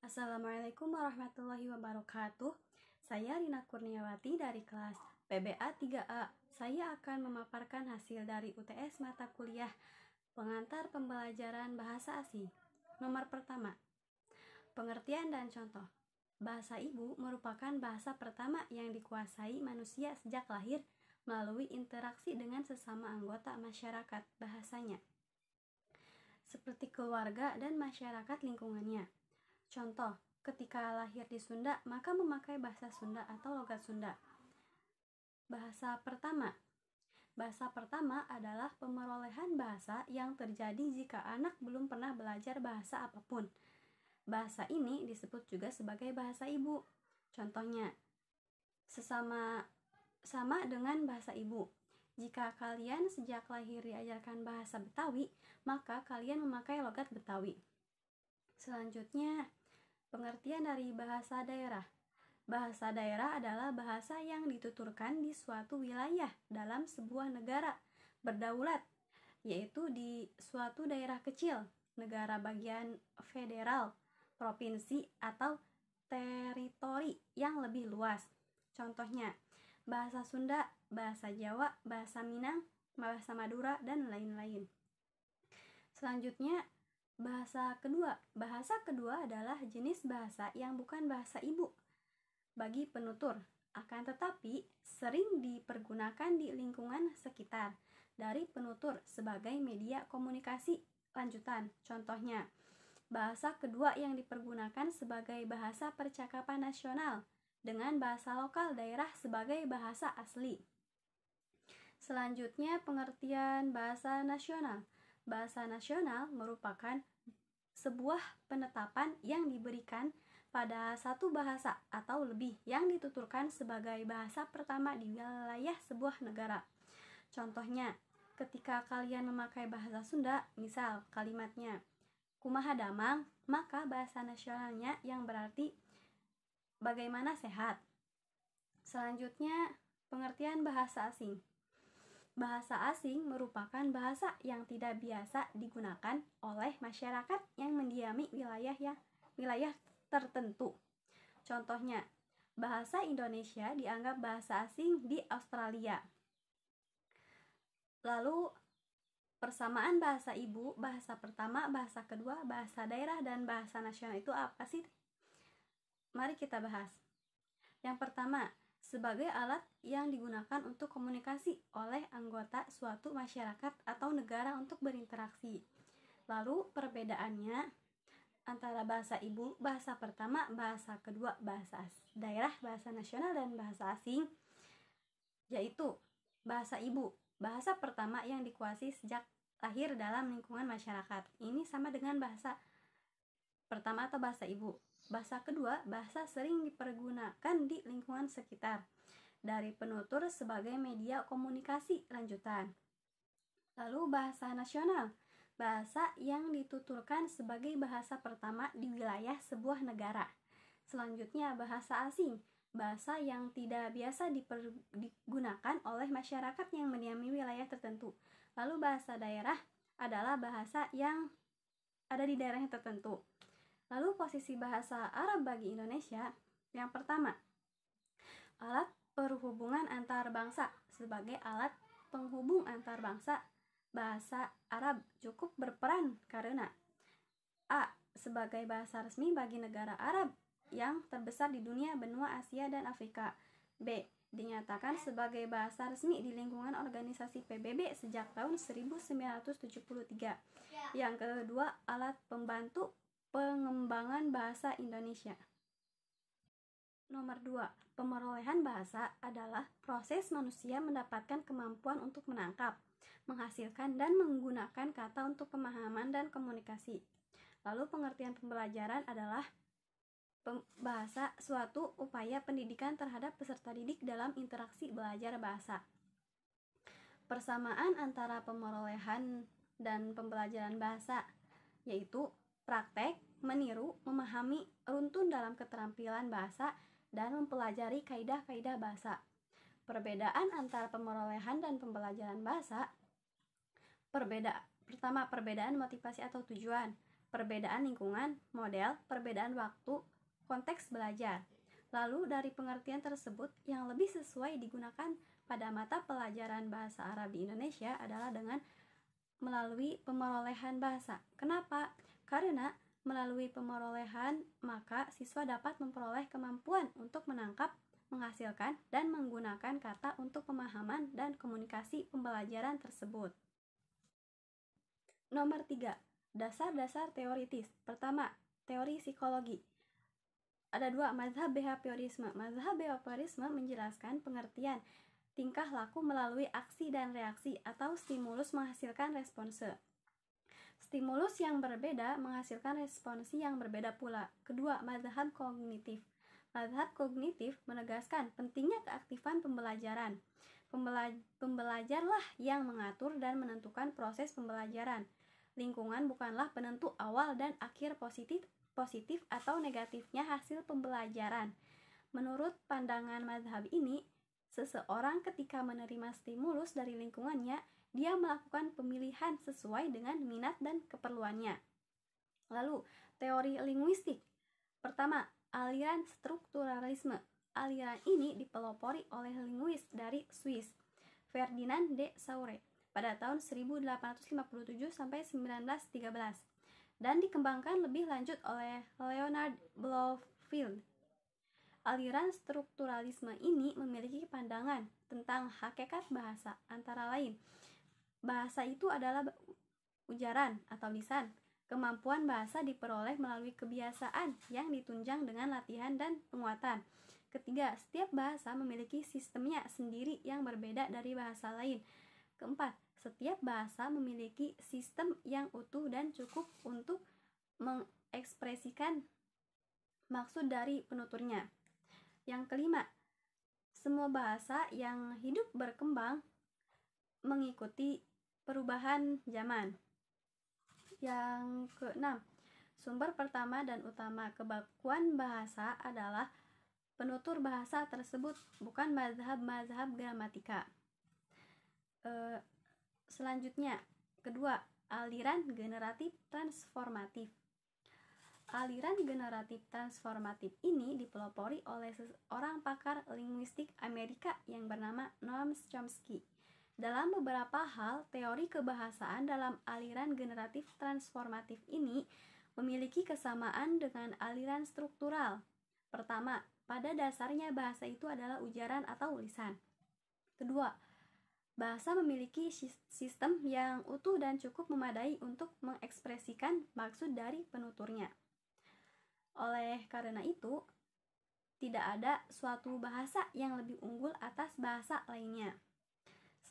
Assalamualaikum warahmatullahi wabarakatuh. Saya Rina Kurniawati dari kelas PBA 3A. Saya akan memaparkan hasil dari UTS mata kuliah pengantar pembelajaran bahasa asing. Nomor pertama, pengertian dan contoh. Bahasa ibu merupakan bahasa pertama yang dikuasai manusia sejak lahir melalui interaksi dengan sesama anggota masyarakat bahasanya, seperti keluarga dan masyarakat lingkungannya. Contoh, ketika lahir di Sunda, maka memakai bahasa Sunda atau logat Sunda. Bahasa pertama. Bahasa pertama adalah pemerolehan bahasa yang terjadi jika anak belum pernah belajar bahasa apapun. Bahasa ini disebut juga sebagai bahasa ibu. Contohnya, sama dengan bahasa ibu. Jika kalian sejak lahir diajarkan bahasa Betawi, maka kalian memakai logat Betawi. Selanjutnya, pengertian dari bahasa daerah. Bahasa daerah adalah bahasa yang dituturkan di suatu wilayah dalam sebuah negara berdaulat, yaitu di suatu daerah kecil, negara bagian federal, provinsi, atau teritori yang lebih luas. Contohnya, bahasa Sunda, bahasa Jawa, bahasa Minang, bahasa Madura, dan lain-lain. Selanjutnya, bahasa kedua. Bahasa kedua adalah jenis bahasa yang bukan bahasa ibu bagi penutur, akan tetapi sering dipergunakan di lingkungan sekitar dari penutur sebagai media komunikasi lanjutan. Contohnya, bahasa kedua yang dipergunakan sebagai bahasa percakapan nasional dengan bahasa lokal daerah sebagai bahasa asli. Selanjutnya, pengertian bahasa nasional. Bahasa nasional merupakan sebuah penetapan yang diberikan pada satu bahasa atau lebih yang dituturkan sebagai bahasa pertama di wilayah sebuah negara. Contohnya, ketika kalian memakai bahasa Sunda, misal kalimatnya kumaha damang, maka bahasa nasionalnya yang berarti bagaimana sehat. Selanjutnya, pengertian bahasa asing. Bahasa asing merupakan bahasa yang tidak biasa digunakan oleh masyarakat yang mendiami wilayah tertentu. Contohnya, bahasa Indonesia dianggap bahasa asing di Australia. Lalu, persamaan bahasa ibu, bahasa pertama, bahasa kedua, bahasa daerah, dan bahasa nasional itu apa sih? Mari kita bahas. Yang pertama, sebagai alat yang digunakan untuk komunikasi oleh anggota suatu masyarakat atau negara untuk berinteraksi. Lalu perbedaannya antara bahasa ibu, bahasa pertama, bahasa kedua, bahasa daerah, bahasa nasional, dan bahasa asing, yaitu bahasa ibu, bahasa pertama yang dikuasai sejak lahir dalam lingkungan masyarakat. Ini sama dengan bahasa pertama atau bahasa ibu. Bahasa kedua, bahasa sering dipergunakan di lingkungan sekitar dari penutur sebagai media komunikasi lanjutan. Lalu bahasa nasional, bahasa yang dituturkan sebagai bahasa pertama di wilayah sebuah negara. Selanjutnya, bahasa asing, bahasa yang tidak biasa digunakan oleh masyarakat yang mendiami wilayah tertentu. Lalu bahasa daerah adalah bahasa yang ada di daerah yang tertentu. Lalu posisi bahasa Arab bagi Indonesia, yang pertama, alat perhubungan antar bangsa. Sebagai alat penghubung antar bangsa, bahasa Arab cukup berperan karena A. Sebagai bahasa resmi bagi negara Arab yang terbesar di dunia, benua Asia, dan Afrika. B. Dinyatakan sebagai bahasa resmi di lingkungan organisasi PBB sejak tahun 1973. Yang kedua, alat pembantu pengembangan bahasa Indonesia. Nomor 2, pemerolehan bahasa adalah proses manusia mendapatkan kemampuan untuk menangkap, menghasilkan, dan menggunakan kata untuk pemahaman dan komunikasi. Lalu pengertian pembelajaran adalah bahasa suatu upaya pendidikan terhadap peserta didik dalam interaksi belajar bahasa. Persamaan antara pemerolehan dan pembelajaran bahasa, yaitu praktek, meniru, memahami, runtun dalam keterampilan bahasa, dan mempelajari kaidah-kaidah bahasa. Perbedaan antara pemerolehan dan pembelajaran bahasa. Pertama, perbedaan motivasi atau tujuan. perbedaan lingkungan, model, perbedaan waktu, konteks belajar. Lalu dari pengertian tersebut yang lebih sesuai digunakan pada mata pelajaran bahasa Arab di Indonesia adalah dengan melalui pemerolehan bahasa. Kenapa? Karena melalui pemerolehan maka siswa dapat memperoleh kemampuan untuk menangkap, menghasilkan, dan menggunakan kata untuk pemahaman dan komunikasi pembelajaran tersebut. Nomor 3. Dasar-dasar teoritis. Pertama, teori psikologi. Ada dua, mazhab behaviorisme. Mazhab behaviorisme menjelaskan pengertian tingkah laku melalui aksi dan reaksi atau stimulus menghasilkan response. Stimulus yang berbeda menghasilkan responsi yang berbeda pula. Kedua, mazhab kognitif. Mazhab kognitif menegaskan pentingnya keaktifan pembelajaran. Pembelajarlah yang mengatur dan menentukan proses pembelajaran. Lingkungan bukanlah penentu awal dan akhir positif atau negatifnya hasil pembelajaran. Menurut pandangan mazhab ini, seseorang ketika menerima stimulus dari lingkungannya, dia melakukan pemilihan sesuai dengan minat dan keperluannya. Lalu, teori linguistik. Pertama, aliran strukturalisme. Aliran ini dipelopori oleh linguis dari Swiss, Ferdinand de Saussure, pada tahun 1857 sampai 1913 dan dikembangkan lebih lanjut oleh Leonard Bloomfield. Aliran strukturalisme ini memiliki pandangan tentang hakikat bahasa, antara lain bahasa itu adalah ujaran atau lisan. Kemampuan bahasa diperoleh melalui kebiasaan yang ditunjang dengan latihan dan penguatan. Ketiga, setiap bahasa memiliki sistemnya sendiri yang berbeda dari bahasa lain. Keempat, setiap bahasa memiliki sistem yang utuh dan cukup untuk mengekspresikan maksud dari penuturnya. Yang kelima, semua bahasa yang hidup berkembang mengikuti perubahan zaman. Yang keenam, sumber pertama dan utama kebakuan bahasa adalah penutur bahasa tersebut, bukan mazhab-mazhab gramatika. Selanjutnya, kedua, aliran generatif transformatif. Aliran generatif transformatif ini dipelopori oleh seorang pakar linguistik Amerika yang bernama Noam Chomsky. Dalam beberapa hal, teori kebahasaan dalam aliran generatif transformatif ini memiliki kesamaan dengan aliran struktural. Pertama, pada dasarnya bahasa itu adalah ujaran atau lisan. Kedua, bahasa memiliki sistem yang utuh dan cukup memadai untuk mengekspresikan maksud dari penuturnya. Oleh karena itu, tidak ada suatu bahasa yang lebih unggul atas bahasa lainnya.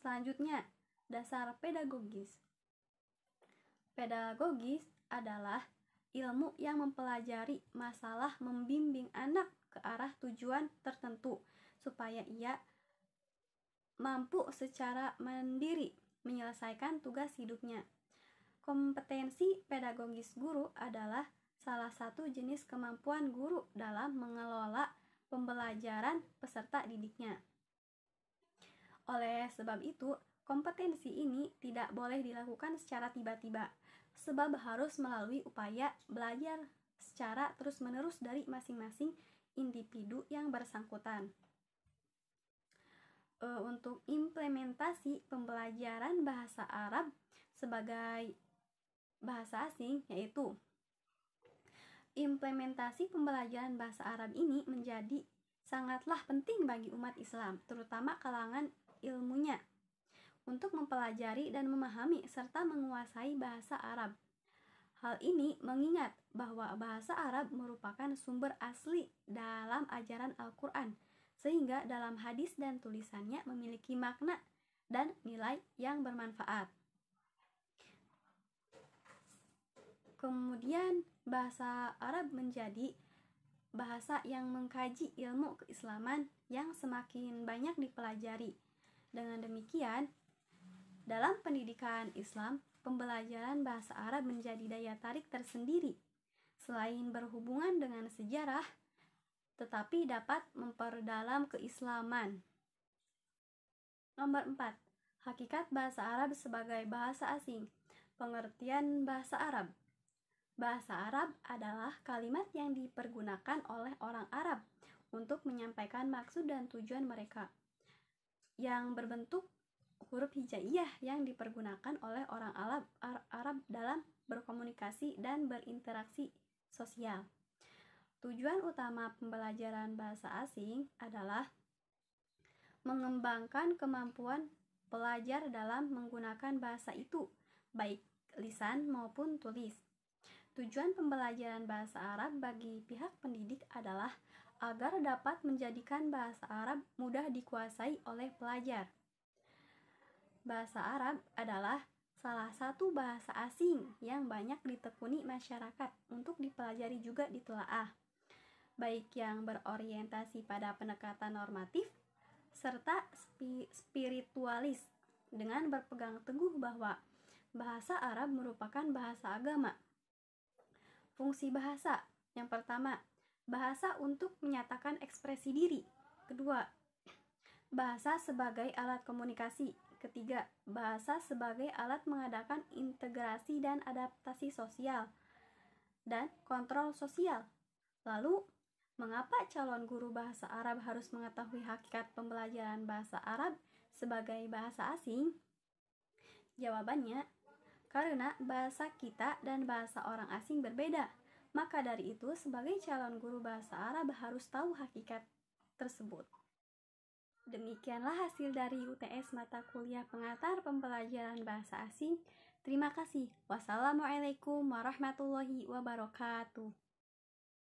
Selanjutnya, dasar pedagogis. Pedagogis adalah ilmu yang mempelajari masalah membimbing anak ke arah tujuan tertentu supaya ia mampu secara mandiri menyelesaikan tugas hidupnya. Kompetensi pedagogis guru adalah salah satu jenis kemampuan guru dalam mengelola pembelajaran peserta didiknya. Oleh sebab itu, kompetensi ini tidak boleh dilakukan secara tiba-tiba, sebab harus melalui upaya belajar secara terus-menerus dari masing-masing individu yang bersangkutan. Untuk implementasi pembelajaran bahasa Arab sebagai bahasa asing, yaitu implementasi pembelajaran bahasa Arab ini menjadi sangatlah penting bagi umat Islam, terutama kalangan ilmunya, untuk mempelajari dan memahami serta menguasai bahasa Arab. Hal ini mengingat bahwa bahasa Arab merupakan sumber asli dalam ajaran Al-Quran, sehingga dalam hadis dan tulisannya memiliki makna dan nilai yang bermanfaat. Kemudian bahasa Arab menjadi bahasa yang mengkaji ilmu keislaman yang semakin banyak dipelajari. Dengan demikian, dalam pendidikan Islam, pembelajaran bahasa Arab menjadi daya tarik tersendiri. Selain berhubungan dengan sejarah, tetapi dapat memperdalam keislaman. Nomor 4. Hakikat bahasa Arab sebagai bahasa asing. Pengertian bahasa Arab. Bahasa Arab adalah kalimat yang dipergunakan oleh orang Arab untuk menyampaikan maksud dan tujuan mereka, yang berbentuk huruf hijaiyah yang dipergunakan oleh orang Arab dalam berkomunikasi dan berinteraksi sosial. Tujuan utama pembelajaran bahasa asing adalah mengembangkan kemampuan pelajar dalam menggunakan bahasa itu, baik lisan maupun tulis. Tujuan pembelajaran bahasa Arab bagi pihak pendidik adalah agar dapat menjadikan bahasa Arab mudah dikuasai oleh pelajar. Bahasa Arab adalah salah satu bahasa asing yang banyak ditekuni masyarakat untuk dipelajari juga ditelaah, baik yang berorientasi pada pendekatan normatif serta spiritualis, dengan berpegang teguh bahwa bahasa Arab merupakan bahasa agama. Fungsi bahasa: yang pertama, bahasa untuk menyatakan ekspresi diri. Kedua, bahasa sebagai alat komunikasi. Ketiga, bahasa sebagai alat mengadakan integrasi dan adaptasi sosial dan kontrol sosial. Lalu, mengapa calon guru bahasa Arab harus mengetahui hakikat pembelajaran bahasa Arab sebagai bahasa asing? Jawabannya, karena bahasa kita dan bahasa orang asing berbeda. Maka dari itu, sebagai calon guru bahasa Arab harus tahu hakikat tersebut. Demikianlah hasil dari UTS mata kuliah pengantar pembelajaran bahasa asing. Terima kasih. Wassalamualaikum warahmatullahi wabarakatuh.